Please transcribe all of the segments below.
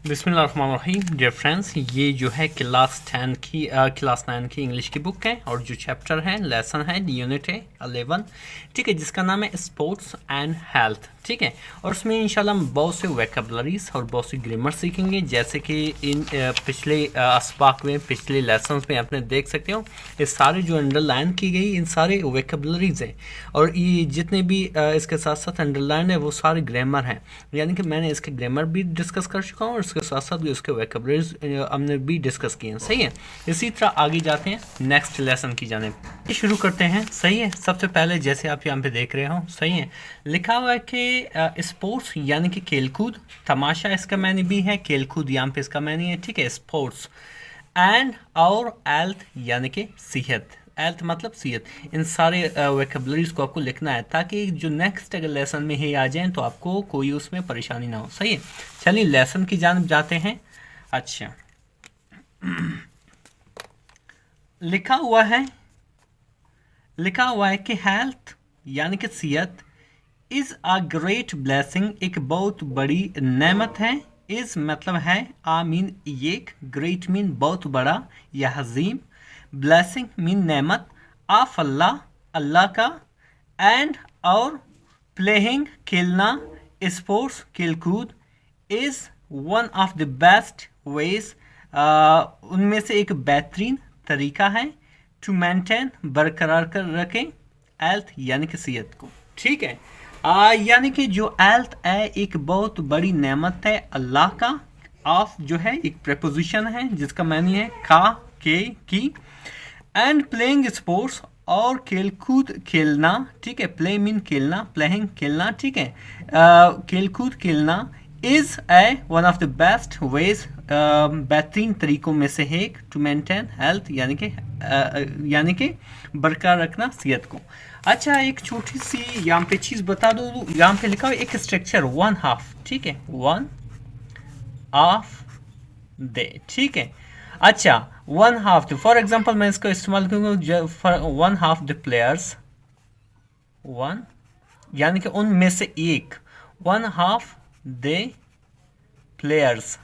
बिस्मिल्लाहिर्रहमानिर्रहीम। Dear friends, ये जो है क्लास 9 की इंग्लिश की बुक है और जो चैप्टर है, लेसन है, यूनिट है 11, ठीक है, जिसका नाम है स्पोर्ट्स एंड हेल्थ, ठीक है। और उसमें इंशाल्लाह हम बहुत से वोकैबुलरीज और बहुत सी ग्रामर सीखेंगे, जैसे कि इन पिछले असबाक में, पिछले लेसन में आपने देख सकते हो, ये सारे जो अंडरलाइन की गई इन सारे वोकैबुलरीज हैं, और ये जितने भी इसके साथ साथ अंडरलाइन है वो सारे ग्रामर हैं, यानी कि मैंने इसके ग्रामर भी डिस्कस कर चुका हूँ और इसके साथ साथ उसके वोकैबुलरीज हमने भी डिस्कस किए हैं, सही है। इसी तरह आगे जाते हैं नेक्स्ट लेसन की जानिब। शुरू करते हैं, सही है। सबसे पहले जैसे आप यहाँ पे देख रहे हो, सही है, लिखा हुआ है कि स्पोर्ट्स यानी कि खेलकूद, तमाशा इसका मैंने भी है, खेलकूद यहाँ पे इसका मैंने है, ठीक है, स्पोर्ट्स एंड और हेल्थ यानी कि सेहत, हेल्थ मतलब सेहत, इन सारे वोकैबुलरीज को आपको लिखना है ताकि जो नेक्स्ट अगर लेसन में ही आ जाए तो आपको कोई उसमें परेशानी ना हो, सही है। चलिए लेसन की जानिब जाते हैं। अच्छा, लिखा हुआ है कि हेल्थ यानी कि सेहत इज़ अ ग्रेट ब्लेसिंग, एक बहुत बड़ी नेमत है। इज़ मतलब है, आ मीन एक, ग्रेट मीन बहुत बड़ा या हजीम, ब्लेसिंग मीन नेमत, ऑफ अल्लाह अल्लाह का, एंड और प्लेइंग खेलना, स्पोर्ट्स खेलकूद, is one of the best veg, उनमें से एक बेहतरीन तरीका है, टू मेंटेन बरकरार कर रखें, हेल्थ यानी कि सेहत को, ठीक है। यानी कि जो हेल्थ है एक बहुत बड़ी नेमत है अल्लाह का, ऑफ जो है एक प्रपोजिशन है जिसका मानी है का, के, की, एंड प्लेइंग स्पोर्ट्स और खेलकूद खेलना, ठीक है, प्ले मीन खेलना, प्लेइंग खेलना, ठीक है, खेलकूद खेलना, is a one of the best veg, बेहतरीन तरीकों में से एक, टू मेंटेन हेल्थ यानी कि बरकरार रखना सेहत को। अच्छा, एक छोटी सी यहाँ पे चीज़ बता दो, यहाँ पे लिखा हुआ एक स्ट्रक्चर वन हाफ, ठीक है, वन हाफ दे, ठीक है। अच्छा, वन हाफ, फॉर एग्जांपल मैं इसको इस्तेमाल करूँगा for one half the players, one यानी कि उनमें से एक, वन हाफ दे प्लेयर्स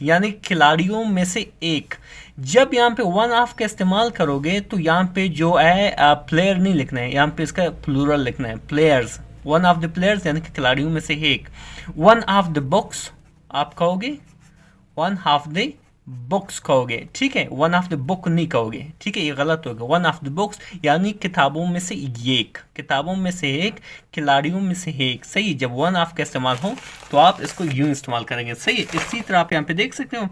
यानी खिलाड़ियों में से एक। जब यहाँ पे वन हाफ का इस्तेमाल करोगे तो यहाँ पे जो है प्लेयर नहीं लिखना है, यहाँ पे इसका प्लूरल लिखना है, players, one of the players यानी कि खिलाड़ियों में से एक। वन ऑफ द बुक्स आप कहोगे, वन ऑफ द बुक्स कहोगे, ठीक है, वन ऑफ द बुक नहीं कहोगे, ठीक है, ये गलत होगा। वन ऑफ द बुक्स यानी किताबों में से एक, किताबों में से एक, खिलाड़ियों में से एक, सही। जब वन ऑफ का इस्तेमाल हो तो आप इसको यूं इस्तेमाल करेंगे, सही है। इसी तरह आप यहाँ पे देख सकते हो,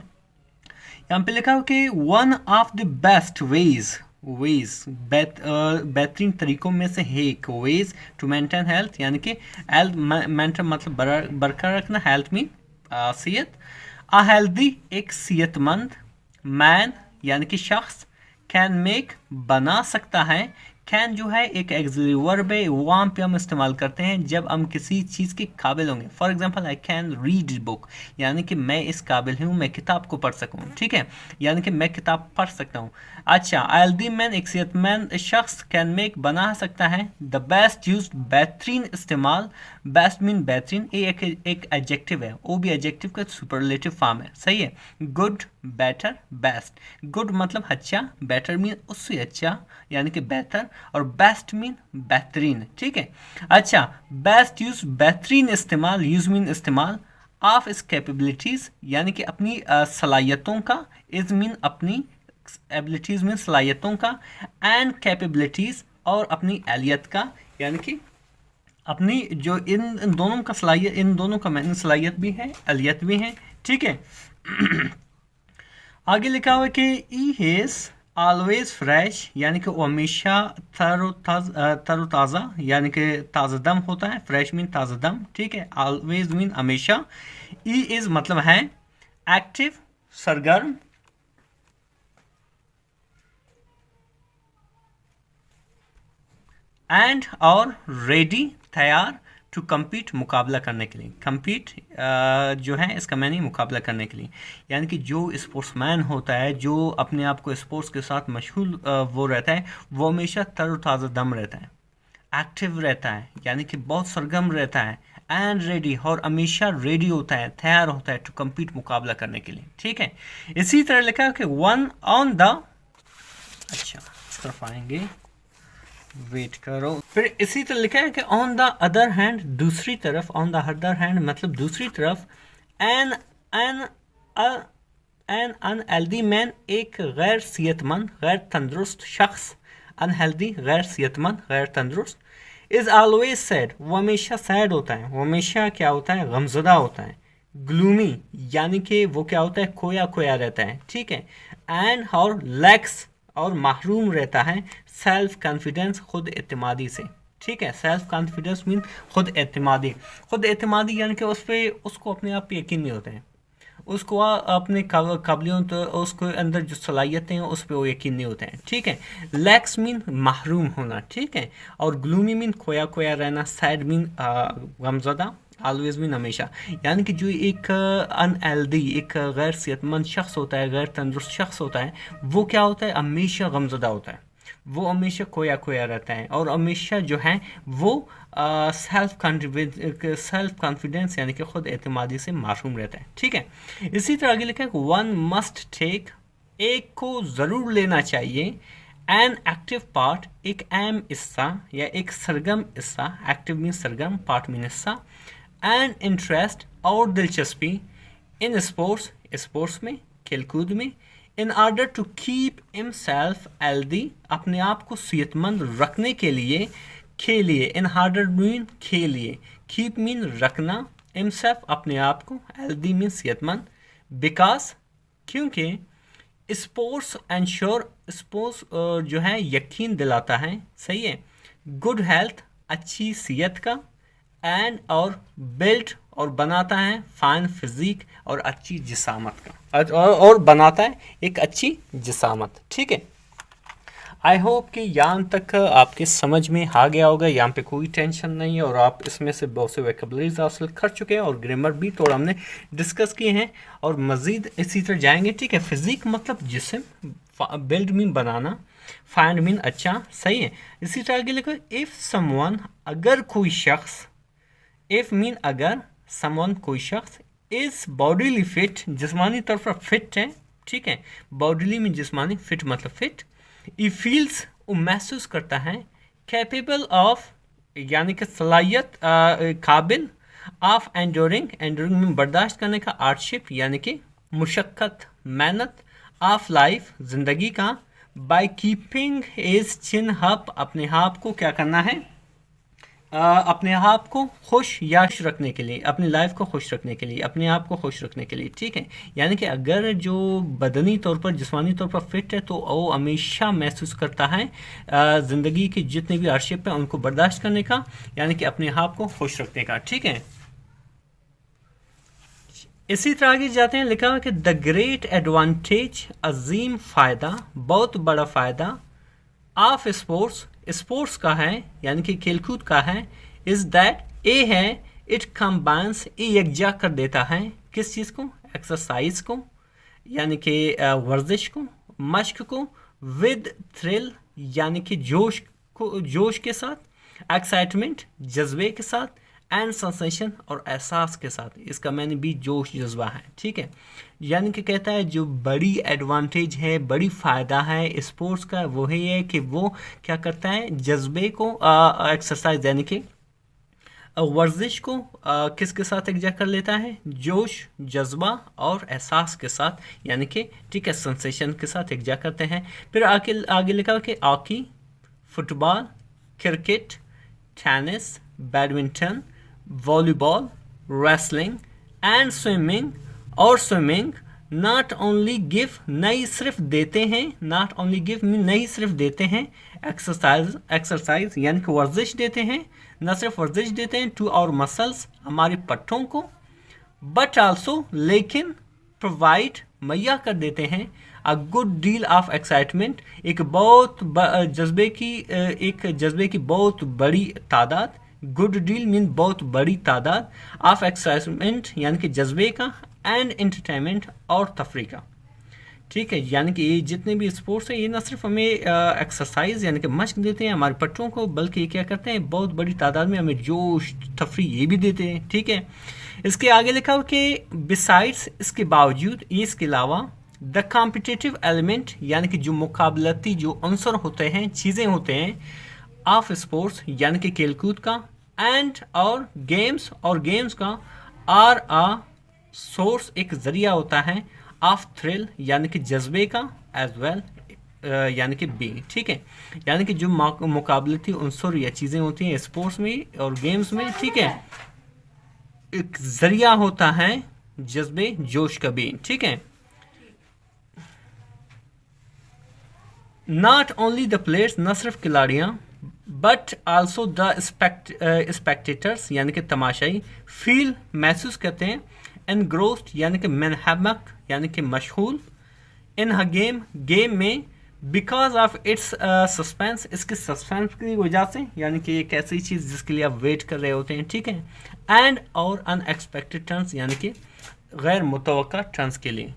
यहाँ पे लिखा हो कि one of the best veg, बेहतरीन तरीकों में से एक, वेज टू मेंटेन हेल्थ यानी कि हेल्थ मेंटेन मतलब बरकरार रखना, हेल्थ में सेहत, अ हेल्दी एक सेहतमंद, मैन यानी कि शख्स, कैन मेक बना सकता है, कैन जो है एक एक्सिलरी वर्ब है, वहाँ पे हम इस्तेमाल करते हैं जब हम किसी चीज़ के काबिल होंगे। For example, I can read book यानी कि मैं इस काबिल हूँ मैं किताब को पढ़ सकूँ, ठीक है, यानी कि मैं किताब पढ़ सकता हूँ। अच्छा, हेल्दी मैन एक सेहतमंद शख्स, कैन मेक बना सकता है, द बेस्ट यूज बेहतरीन इस्तेमाल, बेस्ट मीन बेहतरीन, एक एडजेक्टिव है, वो भी एडजेक्टिव का सुपरलेटिव फॉर्म है, सही है। गुड, बेटर, बेस्ट, गुड मतलब अच्छा, बेटर मीन उससे अच्छा यानी कि बेहतर, और बेस्ट मीन बेहतरीन, ठीक है। अच्छा, बेस्ट यूज बेहतरीन इस्तेमाल, यूज मीन इस्तेमाल, ऑफ इस कैपेबिलिटीज यानी कि अपनी सलाहियतों का, इज मीन अपनी एबिलिटीज मीन सलाहियतों का, एंड कैपेबिलिटीज और अपनी एलियत का यानी कि अपनी जो इन दोनों का सलाहियत, इन दोनों का मैंने सलाहियत भी है, एलियत भी है, ठीक है। आगे लिखा हुआ है कि ई इज ऑलवेज फ्रेश यानी कि वो हमेशा तरोताज़ा यानी कि ताज़ा दम होता है, फ्रेश मीन ताज़ा दम, ठीक है, ऑलवेज मीन हमेशा, ई इज मतलब है एक्टिव सरगर्म, एंड और रेडी तैयार, टू कम्पीट मुकाबला करने के लिए, कम्पीट जो है इसका मैंने मुकाबला करने के लिए, यानी कि जो स्पोर्ट्समैन होता है, जो अपने आप को स्पोर्ट्स के साथ मशगूल वो रहता है, वो हमेशा तरोताज़ा दम रहता है, एक्टिव रहता है, यानी कि बहुत सरगर्म रहता है, एंड रेडी, और हमेशा रेडी होता है, तैयार होता है टू कम्पीट, मुकाबला करने के लिए, ठीक है। इसी तरह लिखा है कि वन ऑन द, अच्छा इस तरफ आएंगे, वेट करो। फिर इसी तरह लिखा है कि ऑन द अदर हैंड, दूसरी तरफ, ऑन द अदर हैंड मतलब दूसरी तरफ, an an an unhealthy man, एक गैर सेहतमंद, गैर तंदुरुस्त शख्स, अनहेल्दी गैर सेहतमंद, गैर तंदुरुस्त, इज ऑलवेज सैड, वो हमेशा सैड होता है, वो हमेशा क्या होता है, गमजदा होता है। ग्लूमी यानी कि वो क्या होता है, खोया खोया रहता है, ठीक है। एंड और लैक्स, और महरूम रहता है, सेल्फ कॉन्फिडेंस, खुद एतमादी से, ठीक है। सेल्फ कॉन्फिडेंस मीन खुद एतमादी, खुद एतमादी यानी कि उस पर, उसको अपने आप पे यकीन नहीं होता है, उसको अपने काबिलियत तो उसके अंदर जो सलाहियतें हैं उस पर वो यकीन नहीं होते हैं, ठीक है। लैक्स मीन महरूम होना, ठीक है। और ग्लूमी मीन खोया खोया रहना, सैड मीन गमज़दा, ऑलवेज मीन हमेशा। यानी कि जो एक अनहेल्दी, एक गैर सेहतमंद शख्स होता है, गैर तंदुरुस्त शख्स होता है, वो क्या होता है, हमेशा गमज़दा होता है, वो हमेशा खोया खोया रहता है, और हमेशा जो है वो सेल्फ कॉन्फिडेंस यानी कि खुद एतमादी से मासूम रहता है, ठीक है। इसी तरह आगे लिखा है वन मस्ट टेक, एक को ज़रूर लेना चाहिए, एन एक्टिव पार्ट, एक अहम हिस्सा या एक सरगम हिस्सा, एक्टिव मीन सरगम, पार्ट मीन हिस्सा, एन इंटरेस्ट और दिलचस्पी, इन स्पोर्ट्स, स्पोर्ट्स में, खेलकूद में, in order to keep himself healthy, अपने आप को सेहतमंद रखने के लिए, खेलिए, इन ऑर्डर मीन खेलिए, कीप मीन रखना, हिमसेल्फ अपने आप को, हेल्दी मीन सेहतमंद, बिकॉज क्योंकि, स्पोर्ट्स एंश्योर, स्पोर्ट्स जो है यकीन दिलाता है, सही है, गुड हेल्थ अच्छी सेहत का, एंड और बिल्ड और बनाता है, फाइन फिजिक और अच्छी जिसामत का, और बनाता है एक अच्छी जिसामत, ठीक है। आई होप कि यहाँ तक आपके समझ में आ गया होगा, यहाँ पे कोई टेंशन नहीं है, और आप इसमें से बहुत से वोकैबुलरीज हासिल कर चुके हैं, और ग्रामर भी थोड़ा हमने डिस्कस किए हैं, और मज़ीद इसी तरह जाएंगे, ठीक है। फिजिक मतलब जिस्म, बिल्ड मीन बनाना, फाइंड मीन अच्छा, सही है। इसी तरह आगे लिखो, इफ़ समवन, अगर कोई शख्स, इफ़ मीन अगर, समवन कोई शख्स, इज़ बॉडीली फिट, जिस्मानी तौर पर फिट है, ठीक है। बॉडीली मीन जिस्मानी, फिट मतलब फिट। ई फील्स, वो महसूस करता है, कैपेबल ऑफ यानी कि सलाहियत, काबिल, ऑफ एंडोरिंग, एंडोरिंग में बर्दाश्त करने का, हार्डशिप यानी कि मुशक्क़त, मेहनत, ऑफ लाइफ ज़िंदगी का, by keeping is chin up, अपने आप को क्या करना है, अपने आप को खुश या खुश रखने के लिए, अपनी लाइफ को खुश रखने के लिए, अपने आप को खुश रखने के लिए, ठीक है। यानी कि अगर जो बदनी तौर पर, जिस्मानी तौर पर फिट है, तो वो हमेशा महसूस करता है ज़िंदगी की जितने भी हार्डशिप है उनको बर्दाश्त करने का, यानी कि अपने आप को खुश रखने का, ठीक है। इसी तरह आगे जाते हैं, लिखा है कि द ग्रेट एडवांटेज, अजीम फ़ायदा, बहुत बड़ा फ़ायदा, ऑफ स्पोर्ट्स, स्पोर्ट्स का है यानी कि खेलकूद का है, इज़ दैट, ए है, इट कंबाइंस, ये यकजा कर देता है, किस चीज़ को, एक्सरसाइज को यानी कि वर्जिश को, मश्क को, विद थ्रिल यानी कि जोश को, जोश के साथ, एक्साइटमेंट जज्बे के साथ, एंड सेंसेशन और एहसास के साथ, इसका मैंने भी जोश जज्बा है, ठीक है। यानी कि कहता है जो बड़ी एडवांटेज है, बड़ी फ़ायदा है स्पोर्ट्स का, वो है कि वो क्या करता है, जज्बे को, एक्सरसाइज यानी कि वर्जिश को किसके साथ यकजा कर लेता है, जोश, जज्बा और एहसास के साथ, यानी कि ठीक है, सेंसेशन के साथ यकजा करते हैं। फिर आगे लिखा कि hockey, football, cricket, tennis, badminton, volleyball, wrestling and swimming, और स्विमिंग नॉट ओनली गिव, नहीं सिर्फ देते हैं, नॉट ओनली गिव मीन नहीं सिर्फ देते हैं, एक्सरसाइज यानी कि वर्जिश देते हैं, न सिर्फ वर्जिश देते हैं टू आवर मसल्स, हमारे पट्टों को, बट आल्सो लेकिन, प्रोवाइड मुहैया कर देते हैं, a good deal of excitement, एक जज्बे की बहुत बड़ी तादाद, गुड डील मीन बहुत बड़ी तादाद, ऑफ एक्साइटमेंट यानी कि जज्बे का, एंड एंटरटेनमेंट और तफरी का, ठीक है, यानी कि ये जितने भी स्पोर्ट्स हैं ये ना सिर्फ हमें एक्सरसाइज यानी कि मशक देते हैं हमारे पट्टों को, बल्कि ये क्या करते हैं बहुत बड़ी तादाद में हमें जोश तफरी ये भी देते हैं। ठीक है, इसके आगे लिखा हो कि बिसाइड्स, इसके बावजूद, इसके अलावा, द कॉम्पिटिटिव एलिमेंट यानी कि जो मुकाबलती जो अंसर होते हैं, चीज़ें होते हैं, ऑफ स्पोर्ट्स यानी कि खेलकूद का, एंड और गेम्स का, आर आ सोर्स एक ज़रिया होता है, ऑफ थ्रिल यानी कि जज्बे का, एज वेल यानी कि बी। ठीक है, यानी कि जो मुकाबलती अंसर या चीज़ें होती हैं स्पोर्ट्स में और गेम्स में, ठीक है, एक ज़रिया होता है जज्बे जोश का भी। ठीक है, नॉट ओनली द प्लेयर्स, न सिर्फ खिलाड़ियाँ, बट आल्सो द स्पेक्टेटर्स यानी कि तमाशाई, फील महसूस करते हैं, एनग्रोस्ड यानी कि मनहमक यानी कि मशगूल, इन ह गेम में, बिकॉज ऑफ इट्स सस्पेंस, इसके सस्पेंस की वजह से, यानी कि एक ऐसी चीज़ जिसके लिए आप वेट कर रहे होते हैं। ठीक है, एंड और अनएक्सपेक्टेड टर्न्स यानी कि गैर मुतवक्का टर्न्स के लिए।